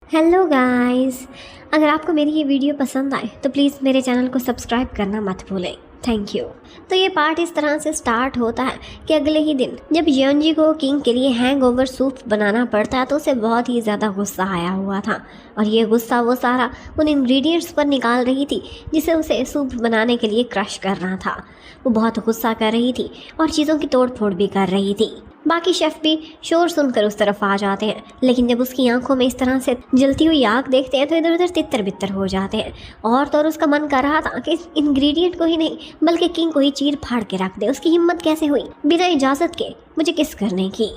Hello guys, अगर आपको मेरी ये वीडियो पसंद आए तो प्लीज़ मेरे चैनल को सब्सक्राइब करना मत भूलें। Thank you. तो ये पार्ट इस तरह से स्टार्ट होता है कि अगले ही दिन जब जियोंजी को किंग के लिए हैंगओवर सूप बनाना पड़ता है तो उसे बहुत ही ज़्यादा गुस्सा आया हुआ था और ये गुस्सा वो सारा उन इंग्रेडिएंट्स पर निकाल रही थी जिसे उसे सूप बनाने के लिए क्रश करना था। वो बहुत गुस्सा कर रही थी और चीज़ों की तोड़ फोड़ भी कर रही थी। बाकी शेफ़ भी शोर सुनकर उस तरफ आ जाते हैं, लेकिन जब उसकी आंखों में इस तरह से जलती हुई आग देखते हैं तो इधर उधर तितर बितर हो जाते हैं। और तो और उसका मन कर रहा था कि इस इंग्रेडिएंट को ही नहीं बल्कि किंग को ही चीर फाड़ के रख दे। उसकी हिम्मत कैसे हुई बिना इजाज़त के मुझे किस करने की।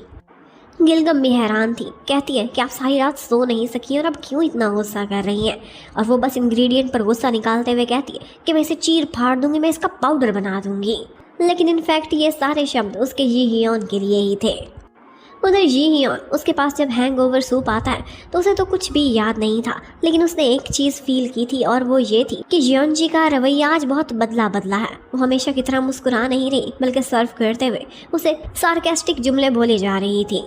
गिलगम भी हैरान थी, कहती है कि आप सारी रात सो नहीं सकी और अब क्यों इतना गुस्सा कर रही हैं। और वो बस इंग्रेडिएंट पर गुस्सा निकालते हुए कहती है कि मैं इसे चीर फाड़ दूंगी, मैं इसका पाउडर बना दूंगी। लेकिन इनफैक्ट ये सारे शब्द उसके जी हियोन के लिए ही थे। उधर जी हियोन उसके पास जब हैंगओवर सूप आता है तो उसे तो कुछ भी याद नहीं था, लेकिन उसने एक चीज़ फील की थी और वो ये थी कि जियोंजी का रवैया आज बहुत बदला बदला है। वो हमेशा की तरह मुस्कुरा नहीं रही बल्कि सर्व करते हुए उसे सार्केस्टिक जुमले बोले जा रही थी।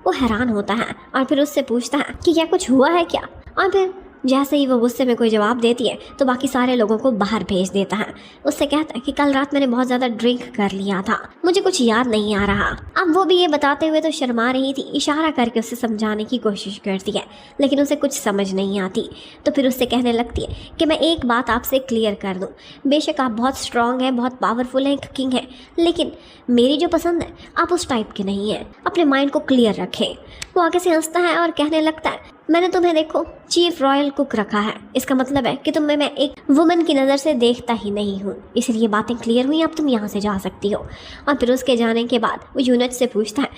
वो हैरान होता है और फिर उससे पूछता है कि क्या कुछ हुआ है क्या। और फिर जैसे ही वो गुस्से में कोई जवाब देती है तो बाकी सारे लोगों को बाहर भेज देता है। उससे कहता है कि कल रात मैंने बहुत ज़्यादा ड्रिंक कर लिया था, मुझे कुछ याद नहीं आ रहा। अब वो भी ये बताते हुए तो शर्मा रही थी, इशारा करके उसे समझाने की कोशिश करती है लेकिन उसे कुछ समझ नहीं आती। तो फिर उससे कहने लगती है कि मैं एक बात आपसे क्लियर कर दूँ, बेशक आप बहुत स्ट्रांग हैं, बहुत पावरफुल हैं, किंग हैं, लेकिन मेरी जो पसंद है आप उस टाइप के नहीं हैं। अपने माइंड को क्लियर रखें। वो आगे से हंसता है और कहने लगता है मैंने तुम्हें देखो चीफ रॉयल कुक रखा है, इसका मतलब है कि तुम्हें मैं एक वुमन की नज़र से देखता ही नहीं हूँ, इसलिए बातें क्लियर हुई, अब तुम यहाँ से जा सकती हो। और फिर उसके जाने के बाद वो यूनच से पूछता है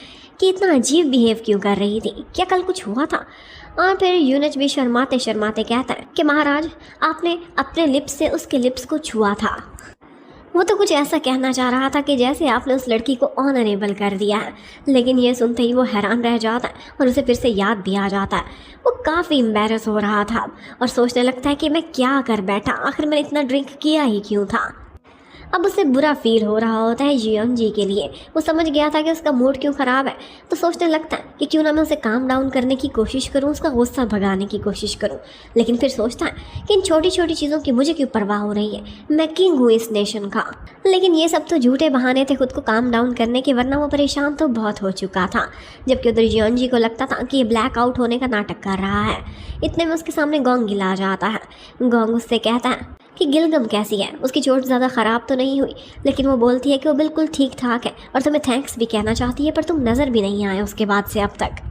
कि इतना अजीब बिहेव क्यों कर रही थी, क्या कल कुछ हुआ था। और फिर यूनच भी शर्माते शर्माते कहता है कि महाराज आपने अपने लिप्स से उसके लिप्स को छुआ था। वो तो कुछ ऐसा कहना चाह रहा था कि जैसे आपने उस लड़की को ऑनरेबल कर दिया है, लेकिन ये सुनते ही वो हैरान रह जाता है और उसे फिर से याद भी आ जाता है। वो काफ़ी एम्बैरस हो रहा था और सोचने लगता है कि मैं क्या कर बैठा, आखिर मैंने इतना ड्रिंक किया ही क्यों था। अब उसे बुरा फील हो रहा होता है जियोंजी के लिए। वो समझ गया था कि उसका मूड क्यों ख़राब है, तो सोचने लगता है कि क्यों ना मैं उसे काम डाउन करने की कोशिश करूं, उसका गुस्सा भगाने की कोशिश करूं। लेकिन फिर सोचता है कि इन छोटी छोटी चीज़ों की मुझे क्यों परवाह हो रही है, मैं किंग हूँ इस नेशन का। लेकिन ये सब तो झूठे बहाने थे खुद को काम डाउन करने के, वरना वो परेशान तो बहुत हो चुका था। जबकि उधर जियोंजी को लगता था कि ये ब्लैक आउट होने का नाटक कर रहा है। इतने में उसके सामने गोंग गिला जाता है। गोंग उससे कहता है कि गिलगम कैसी है, उसकी चोट ज़्यादा ख़राब तो नहीं हुई, लेकिन वो बोलती है कि वो बिल्कुल ठीक ठाक है और तुम्हें थैंक्स भी कहना चाहती है, पर तुम नज़र भी नहीं आए उसके बाद से अब तक।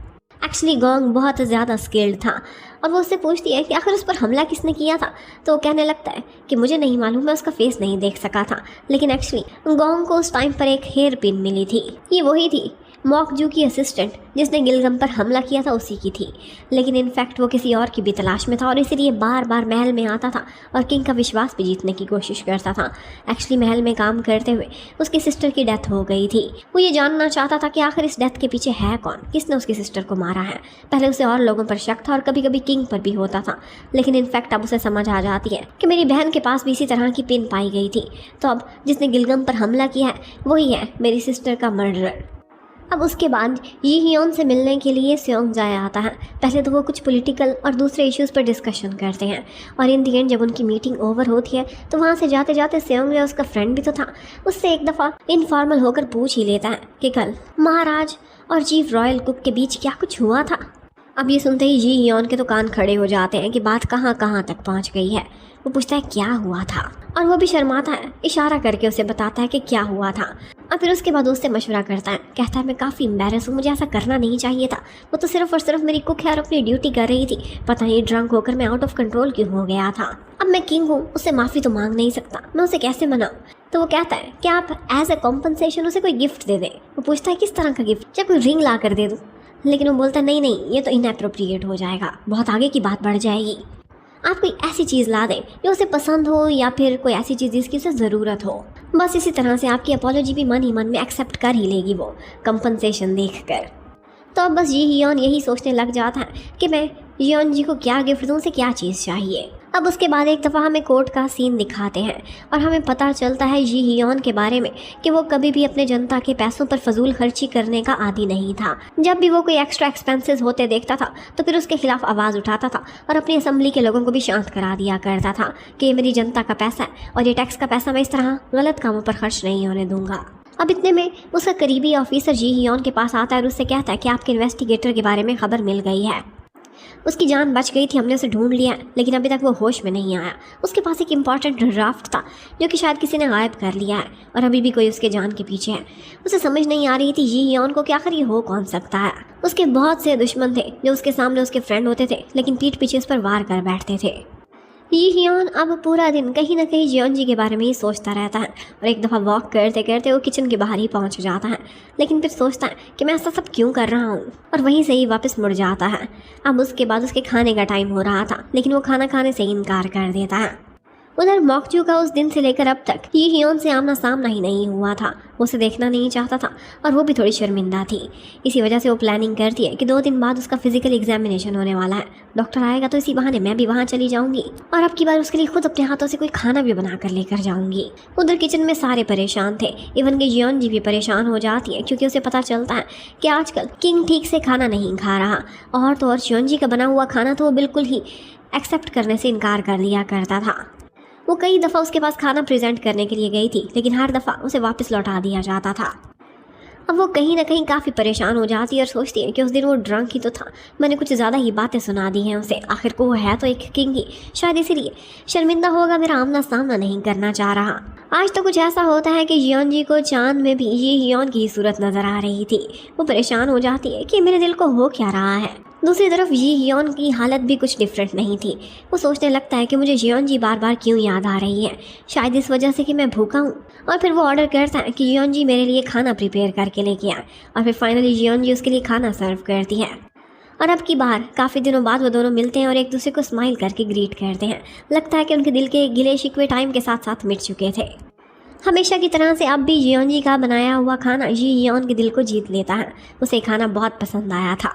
एक्चुअली गोंग बहुत ज़्यादा स्किल्ड था और वो उससे पूछती है कि आखिर उस पर हमला किसने किया था। तो वो कहने लगता है कि मुझे नहीं मालूम, मैं उसका फेस नहीं देख सका था, लेकिन एक्चुअली गोंग को उस टाइम पर एक हेयर पिन मिली थी। ये वही थी मॉकजू की असिस्टेंट जिसने गिलगम पर हमला किया था, उसी की थी। लेकिन इनफैक्ट वो किसी और की भी तलाश में था और इसीलिए बार बार महल में आता था और किंग का विश्वास भी जीतने की कोशिश करता था। एक्चुअली महल में काम करते हुए उसकी सिस्टर की डेथ हो गई थी। वो ये जानना चाहता था कि आखिर इस डेथ के पीछे है कौन, किसने उसकी सिस्टर को मारा है। पहले उसे और लोगों पर शक था और कभी कभी किंग पर भी होता था, लेकिन इनफैक्ट अब उसे समझ आ जाती है कि मेरी बहन के पास भी इसी तरह की पिन पाई गई थी, तो अब जिसने गिलगम पर हमला किया है वही है मेरी सिस्टर का मर्डरर। अब उसके बाद जी हियोन से मिलने के लिए स्योंग जाए आता है। पहले तो वो कुछ पॉलिटिकल और दूसरे इश्यूज़ पर डिस्कशन करते हैं और इन दी एंड जब उनकी मीटिंग ओवर होती है तो वहाँ से जाते जाते स्योंग या उसका फ्रेंड भी तो था, उससे एक दफ़ा इनफॉर्मल होकर पूछ ही लेता है कि कल महाराज और चीफ रॉयल कुक के बीच क्या कुछ हुआ था। अब ये सुनते ही जी हियोन के तो कान खड़े हो जाते हैं कि बात कहाँ कहाँ तक पहुँच गई है। वो पूछता है क्या हुआ था और वो भी शर्माता है, इशारा करके उसे बताता है कि क्या हुआ था। और फिर उसके बाद उससे मशवरा करता है, कहता है मैं काफ़ी एम्बैरस हूँ, मुझे ऐसा करना नहीं चाहिए था, वो तो सिर्फ और सिर्फ मेरी कुक है और अपनी ड्यूटी कर रही थी, पता नहीं ड्रंक होकर मैं आउट ऑफ कंट्रोल क्यों हो गया था। अब मैं किंग हूँ, उससे माफ़ी तो मांग नहीं सकता, मैं उसे कैसे मनाऊँ। तो वो कहता है कि आप एज ए कॉम्पनसेशन उसे कोई गिफ्ट दे दें। वो पूछता है किस तरह का गिफ्ट, क्या कोई रिंग ला कर दे दूँ। लेकिन वो बोलता है नहीं नहीं, ये तो इनएप्रोप्रिएट हो जाएगा, बहुत आगे की बात बढ़ जाएगी। आप कोई ऐसी चीज़ ला दें जो उसे पसंद हो या फिर कोई ऐसी चीज़ जिसकी उसे ज़रूरत हो। बस इसी तरह से आपकी अपॉलॉजी भी मन ही मन में एक्सेप्ट कर ही लेगी वो कंपनसेशन देखकर। तो अब बस जी हियोन यही सोचने लग जाता है कि मैं जियोनजी को क्या गिफ्ट दूँ, उसे क्या चीज़ चाहिए। अब उसके बाद एक दफ़ा हमें कोर्ट का सीन दिखाते हैं और हमें पता चलता है जी हियोन के बारे में कि वो कभी भी अपने जनता के पैसों पर फजूल खर्ची करने का आदी नहीं था। जब भी वो कोई एक्स्ट्रा एक्सपेंसेस होते देखता था तो फिर उसके खिलाफ आवाज़ उठाता था और अपनी असेंबली के लोगों को भी शांत करा दिया करता था कि ये मेरी जनता का पैसा है और ये टैक्स का पैसा मैं इस तरह गलत कामों पर खर्च नहीं होने दूंगा। अब इतने में उसका करीबी ऑफिसर जी हियोन के पास आता है और उससे कहता है कि आपके इन्वेस्टिगेटर के बारे में खबर मिल गई है, उसकी जान बच गई थी, हमने उसे ढूंढ लिया लेकिन अभी तक वो होश में नहीं आया। उसके पास एक इम्पॉर्टेंट ड्राफ्ट था जो कि शायद किसी ने गायब कर लिया है और अभी भी कोई उसके जान के पीछे है। उसे समझ नहीं आ रही थी जी हियोन को कि आखिर ये हो कौन सकता है। उसके बहुत से दुश्मन थे जो उसके सामने उसके फ्रेंड होते थे लेकिन पीठ पीछे उस पर वार कर बैठते थे। जी हियोन अब पूरा दिन कहीं ना कहीं जियोनजी के बारे में ही सोचता रहता है और एक दफ़ा वॉक करते करते वो किचन के बाहर ही पहुंच जाता है, लेकिन फिर सोचता है कि मैं ऐसा सब क्यों कर रहा हूँ और वहीं से ही वापस मुड़ जाता है। अब उसके बाद उसके खाने का टाइम हो रहा था लेकिन वो खाना खाने से इनकार कर देता है। उधर मॉकजू का उस दिन से लेकर अब तक जी हियोन से आमना सामना ही नहीं हुआ था। वो उसे देखना नहीं चाहता था और वो भी थोड़ी शर्मिंदा थी। इसी वजह से वो प्लानिंग करती है कि 2 दिन बाद उसका फिजिकल एग्जामिनेशन होने वाला है। डॉक्टर आएगा तो इसी बहाने मैं भी वहाँ चली जाऊंगी और अब की बार उसके लिए खुद अपने हाथों से कोई खाना भी बना कर लेकर जाऊंगी। उधर किचन में सारे परेशान थे, इवन कि जियोनजी भी परेशान हो जाती है क्योंकि उसे पता चलता है कि आजकल किंग ठीक से खाना नहीं खा रहा और तो और जियोनजी का बना हुआ खाना तो वो बिल्कुल ही एक्सेप्ट करने से इनकार कर दिया करता था। वो कई दफ़ा उसके पास खाना प्रेजेंट करने के लिए गई थी लेकिन हर दफ़ा उसे वापस लौटा दिया जाता था। अब वो कहीं ना कहीं काफ़ी परेशान हो जाती है और सोचती है कि उस दिन वो ड्रंक ही तो था, मैंने कुछ ज़्यादा ही बातें सुना दी हैं उसे। आखिर को वो है तो एक किंग ही, शायद इसीलिए शर्मिंदा होगा, मेरा आमना सामना नहीं करना चाह रहा। आज तो कुछ ऐसा होता है कि जियोनजी को चांद में भी ये हियोन की सूरत नज़र आ रही थी। वो परेशान हो जाती है कि मेरे दिल को हो क्या रहा है। दूसरी तरफ जी हियोन की हालत भी कुछ डिफरेंट नहीं थी। वो सोचने लगता है कि मुझे जियोनजी बार बार क्यों याद आ रही है, शायद इस वजह से कि मैं भूखा हूँ। और फिर वो ऑर्डर करता है कि जियोनजी मेरे लिए खाना प्रिपेयर करके लेके आए और फिर फाइनली जियोनजी उसके लिए खाना सर्व करती है। और अब की बार काफ़ी दिनों बाद वो दोनों मिलते हैं और एक दूसरे को स्माइल करके ग्रीट करते हैं। लगता है कि उनके दिल के गिले शिकवे टाइम के साथ साथ मिट चुके थे। हमेशा की तरह से अब भी जियोनजी का बनाया हुआ खाना जी हियोन के दिल को जीत लेता है। उसे खाना बहुत पसंद आया था।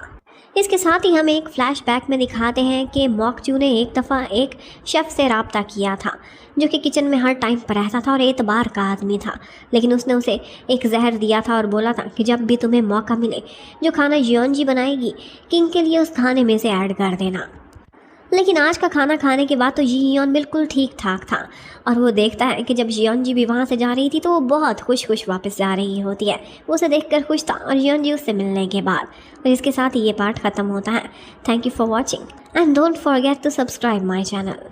इसके साथ ही हमें एक फ्लैशबैक में दिखाते हैं कि मॉकजू ने एक दफ़ा एक शेफ़ से रब्ता किया था जो कि किचन में हर टाइम पर रहता था और एतबार का आदमी था, लेकिन उसने उसे एक जहर दिया था और बोला था कि जब भी तुम्हें मौका मिले जो खाना जियोनजी बनाएगी किंग के लिए उस खाने में से ऐड कर देना। लेकिन आज का खाना खाने के बाद तो जी हियोन बिल्कुल ठीक ठाक था और वो देखता है कि जब जियोनजी भी वहाँ से जा रही थी तो वो बहुत खुश वापस जा रही होती है। वो उसे देखकर खुश था और जियोनजी उससे मिलने के बाद। और इसके साथ ही ये पार्ट ख़त्म होता है। Thank you for watching and don't forget to subscribe my channel.